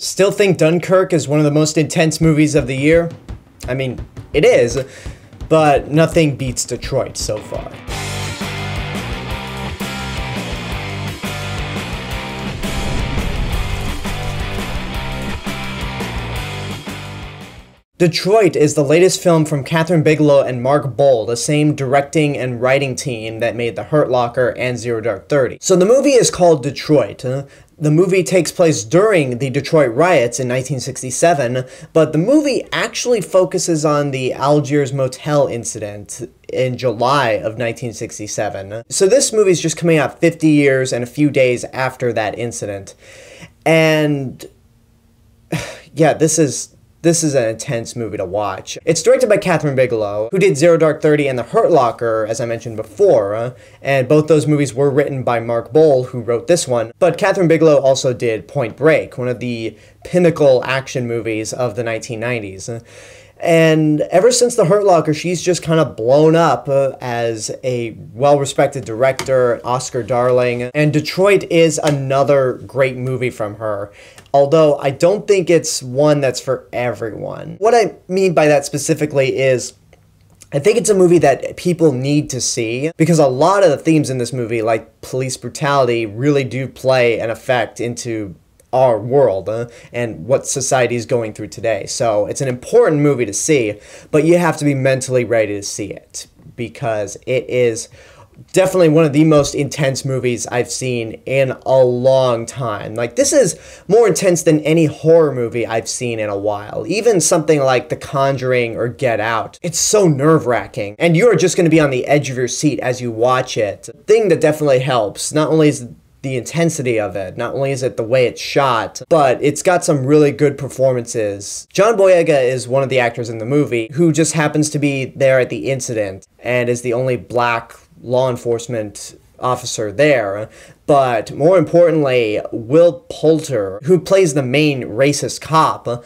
Still think Dunkirk is one of the most intense movies of the year? I mean, it is, but nothing beats Detroit so far. Detroit is the latest film from Kathryn Bigelow and Mark Boal, the same directing and writing team that made The Hurt Locker and Zero Dark 30. So the movie is called Detroit. The movie takes place during the Detroit riots in 1967, but the movie actually focuses on the Algee Motel incident in July of 1967. So this movie is just coming out 50 years and a few days after that incident. And yeah, this is an intense movie to watch. It's directed by Kathryn Bigelow, who did Zero Dark 30 and The Hurt Locker, as I mentioned before, and both those movies were written by Mark Boal, who wrote this one. But Kathryn Bigelow also did Point Break, one of the pinnacle action movies of the 1990s. And ever since The Hurt Locker, she's just kind of blown up as a well-respected director, Oscar darling, and Detroit is another great movie from her. Although I don't think it's one that's for everyone. What I mean by that specifically is, I think it's a movie that people need to see, because a lot of the themes in this movie, like police brutality, really do play an effect into our world and what society is going through today. So it's an important movie to see, but you have to be mentally ready to see it, because it is definitely one of the most intense movies I've seen in a long time. Like, this is more intense than any horror movie I've seen in a while. Even something like The Conjuring or Get Out. It's so nerve-wracking, and you're just going to be on the edge of your seat as you watch it. The thing that definitely helps, not only is the intensity of it, not only is it the way it's shot, but it's got some really good performances. John Boyega is one of the actors in the movie who just happens to be there at the incident and is the only black law enforcement officer there. But more importantly, Will Poulter, who plays the main racist cop,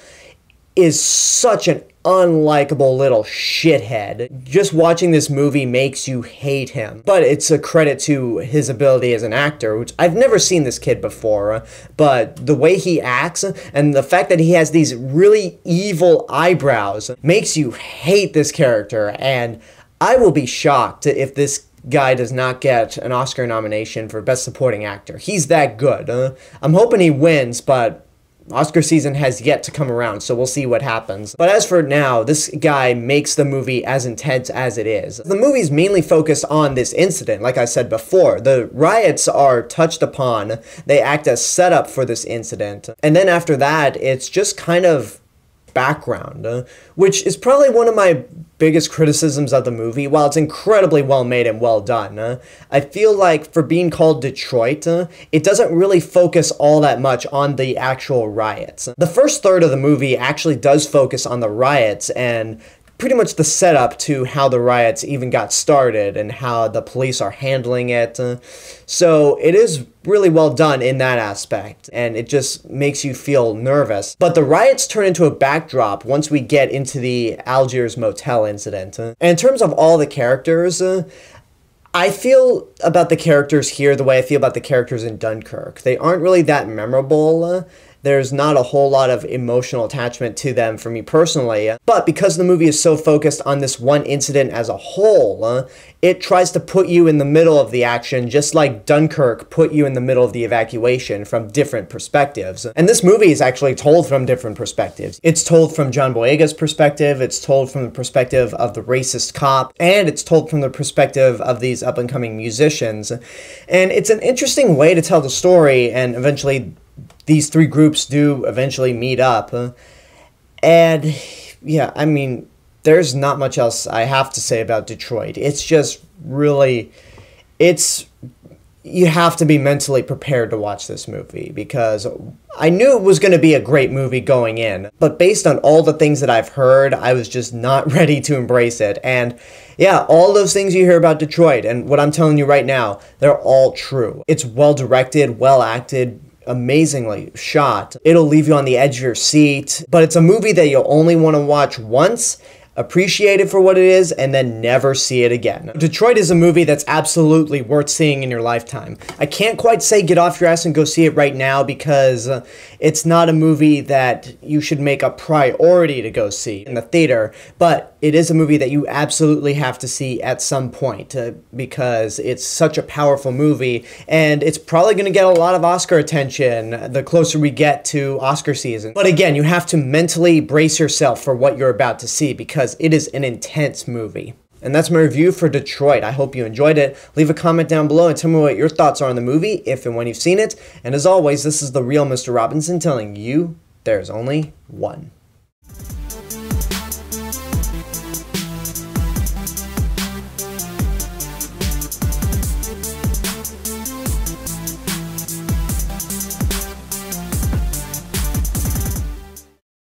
is such an unlikable little shithead. Just watching this movie makes you hate him. But it's a credit to his ability as an actor, which I've never seen this kid before, but the way he acts and the fact that he has these really evil eyebrows makes you hate this character, and I will be shocked if this guy does not get an Oscar nomination for Best Supporting Actor. He's that good. I'm hoping he wins, but Oscar season has yet to come around, so we'll see what happens. But as for now, this guy makes the movie as intense as it is. The movie's mainly focused on this incident, like I said before. The riots are touched upon. They act as setup for this incident. And then after that, it's just kind of background, which is probably one of my biggest criticisms of the movie. While it's incredibly well made and well done, I feel like for being called Detroit, it doesn't really focus all that much on the actual riots. The first third of the movie actually does focus on the riots and pretty much the setup to how the riots even got started and how the police are handling it. So it is really well done in that aspect, and it just makes you feel nervous. But the riots turn into a backdrop once we get into the Algee Motel incident. And in terms of all the characters, I feel about the characters here the way I feel about the characters in Dunkirk. They aren't really that memorable. There's not a whole lot of emotional attachment to them for me personally, but because the movie is so focused on this one incident as a whole, it tries to put you in the middle of the action, just like Dunkirk put you in the middle of the evacuation from different perspectives. And this movie is actually told from different perspectives. It's told from John Boyega's perspective, it's told from the perspective of the racist cop, and it's told from the perspective of these up-and-coming musicians. And it's an interesting way to tell the story, and eventually these three groups do eventually meet up. And yeah, I mean, there's not much else I have to say about Detroit. It's just really, you have to be mentally prepared to watch this movie, because I knew it was going to be a great movie going in, but based on all the things that I've heard, I was just not ready to embrace it. And yeah, all those things you hear about Detroit and what I'm telling you right now, they're all true. It's well directed, well acted, amazingly shot. It'll leave you on the edge of your seat, but it's a movie that you'll only want to watch once. appreciate it for what it is, and then never see it again. Detroit is a movie that's absolutely worth seeing in your lifetime. I can't quite say get off your ass and go see it right now because it's not a movie that you should make a priority to go see in the theater, but it is a movie that you absolutely have to see at some point because it's such a powerful movie, and it's probably going to get a lot of Oscar attention the closer we get to Oscar season. But again, you have to mentally brace yourself for what you're about to see because it is an intense movie. And that's my review for Detroit. I hope you enjoyed it. Leave a comment down below and tell me what your thoughts are on the movie, if and when you've seen it. And as always, this is the real Mr. Robinson telling you there's only one.